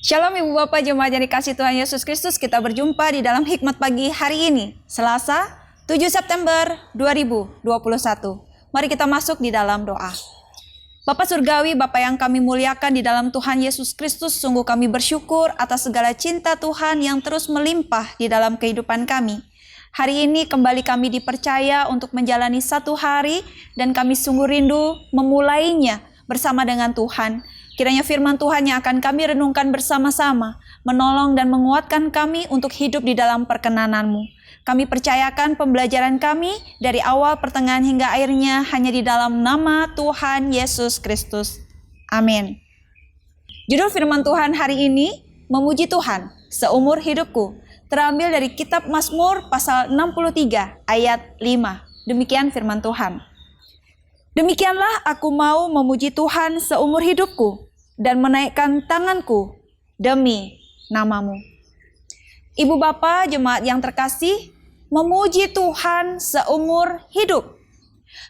Shalom Ibu Bapak Jemaat yang dikasihi Tuhan Yesus Kristus. Kita berjumpa di dalam hikmat pagi hari ini, Selasa 7 September 2021. Mari kita masuk di dalam doa. Bapak Surgawi, Bapak yang kami muliakan di dalam Tuhan Yesus Kristus, sungguh kami bersyukur atas segala cinta Tuhan yang terus melimpah di dalam kehidupan kami. Hari ini kembali kami dipercaya untuk menjalani satu hari dan kami sungguh rindu memulainya bersama dengan Tuhan. Kiranya firman Tuhan yang akan kami renungkan bersama-sama, menolong dan menguatkan kami untuk hidup di dalam perkenan-Mu. Kami percayakan pembelajaran kami dari awal, pertengahan hingga akhirnya hanya di dalam nama Tuhan Yesus Kristus. Amin. Judul firman Tuhan hari ini, Memuji Tuhan Seumur Hidupku, terambil dari kitab Mazmur pasal 63 ayat 5. Demikian firman Tuhan. Demikianlah aku mau memuji Tuhan seumur hidupku dan menaikkan tanganku demi nama-Mu. Ibu Bapak jemaat yang terkasih, memuji Tuhan seumur hidup.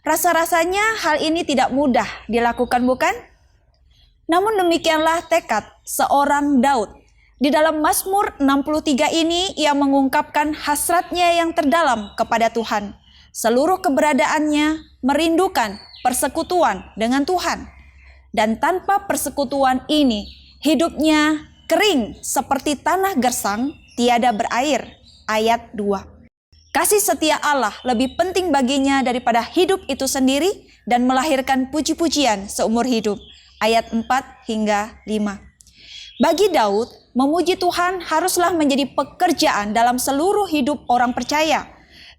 Rasa-rasanya hal ini tidak mudah dilakukan, bukan? Namun demikianlah tekad seorang Daud. Di dalam Mazmur 63 ini ia mengungkapkan hasratnya yang terdalam kepada Tuhan. Seluruh keberadaannya merindukan persekutuan dengan Tuhan. Dan tanpa persekutuan ini, hidupnya kering seperti tanah gersang, tiada berair. Ayat 2. Kasih setia Allah lebih penting baginya daripada hidup itu sendiri dan melahirkan puji-pujian seumur hidup. Ayat 4 hingga 5. Bagi Daud, memuji Tuhan haruslah menjadi pekerjaan dalam seluruh hidup orang percaya.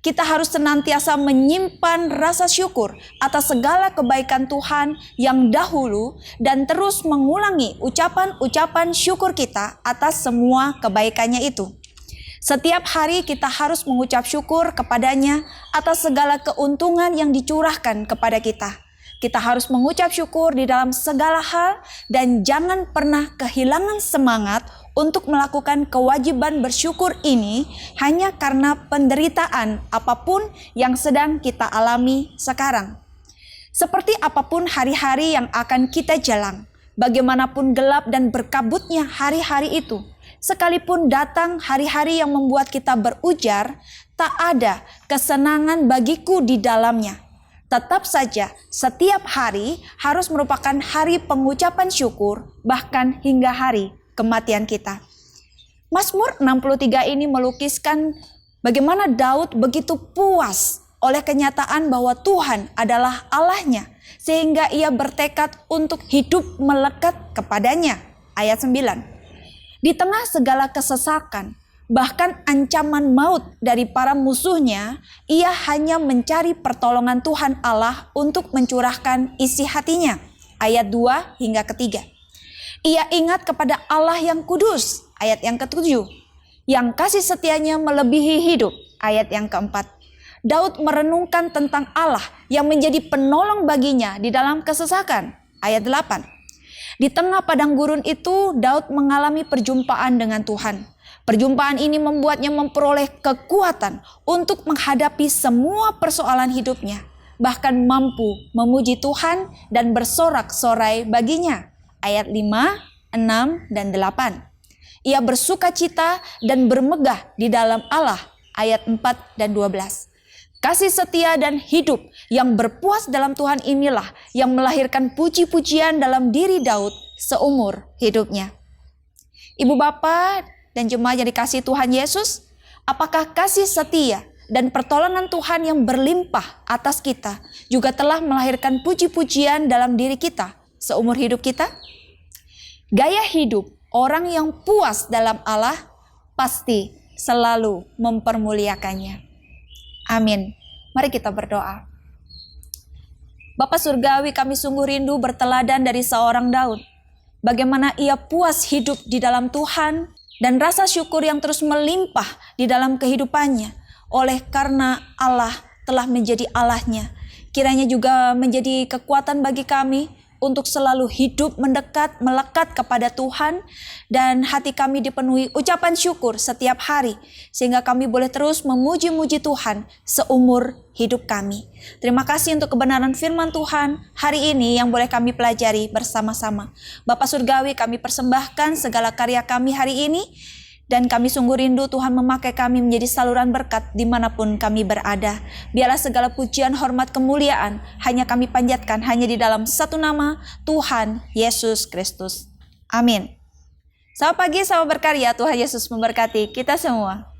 Kita harus senantiasa menyimpan rasa syukur atas segala kebaikan Tuhan yang dahulu dan terus mengulangi ucapan-ucapan syukur kita atas semua kebaikannya itu. Setiap hari kita harus mengucap syukur kepadanya atas segala keuntungan yang dicurahkan kepada kita. Kita harus mengucap syukur di dalam segala hal dan jangan pernah kehilangan semangat untuk melakukan kewajiban bersyukur ini hanya karena penderitaan apapun yang sedang kita alami sekarang. Seperti apapun hari-hari yang akan kita jalan, bagaimanapun gelap dan berkabutnya hari-hari itu, sekalipun datang hari-hari yang membuat kita berujar, tak ada kesenangan bagiku di dalamnya. Tetap saja, setiap hari harus merupakan hari pengucapan syukur, bahkan hingga hari kematian kita. Mazmur 63 ini melukiskan bagaimana Daud begitu puas oleh kenyataan bahwa Tuhan adalah Allahnya, sehingga ia bertekad untuk hidup melekat kepadanya. Ayat 9. Di tengah segala kesesakan, bahkan ancaman maut dari para musuhnya, ia hanya mencari pertolongan Tuhan Allah untuk mencurahkan isi hatinya. Ayat 2 hingga ketiga. Ia ingat kepada Allah yang kudus, ayat yang ketujuh, yang kasih setianya melebihi hidup, ayat yang keempat. Daud merenungkan tentang Allah yang menjadi penolong baginya di dalam kesesakan, ayat 8. Di tengah padang gurun itu, Daud mengalami perjumpaan dengan Tuhan. Perjumpaan ini membuatnya memperoleh kekuatan untuk menghadapi semua persoalan hidupnya, bahkan mampu memuji Tuhan dan bersorak-sorai baginya. Ayat 5, 6, dan 8. Ia bersuka cita dan bermegah di dalam Allah. Ayat 4 dan 12. Kasih setia dan hidup yang berpuas dalam Tuhan inilah yang melahirkan puji-pujian dalam diri Daud seumur hidupnya. Ibu Bapa dan jemaat yang dikasihi Tuhan Yesus, apakah kasih setia dan pertolongan Tuhan yang berlimpah atas kita juga telah melahirkan puji-pujian dalam diri kita seumur hidup kita? Gaya hidup orang yang puas dalam Allah pasti selalu mempermuliakannya. Amin. Mari kita berdoa. Bapa Surgawi, kami sungguh rindu berteladan dari seorang Daud. Bagaimana ia puas hidup di dalam Tuhan dan rasa syukur yang terus melimpah di dalam kehidupannya oleh karena Allah telah menjadi Allahnya. Kiranya juga menjadi kekuatan bagi kami untuk selalu hidup mendekat, melekat kepada Tuhan, dan hati kami dipenuhi ucapan syukur setiap hari, sehingga kami boleh terus memuji-muji Tuhan seumur hidup kami. Terima kasih untuk kebenaran firman Tuhan hari ini yang boleh kami pelajari bersama-sama. Bapa Surgawi, kami persembahkan segala karya kami hari ini, dan kami sungguh rindu Tuhan memakai kami menjadi saluran berkat dimanapun kami berada. Biarlah segala pujian, hormat, kemuliaan hanya kami panjatkan hanya di dalam satu nama, Tuhan Yesus Kristus. Amin. Selamat pagi, selamat berkarya. Tuhan Yesus memberkati kita semua.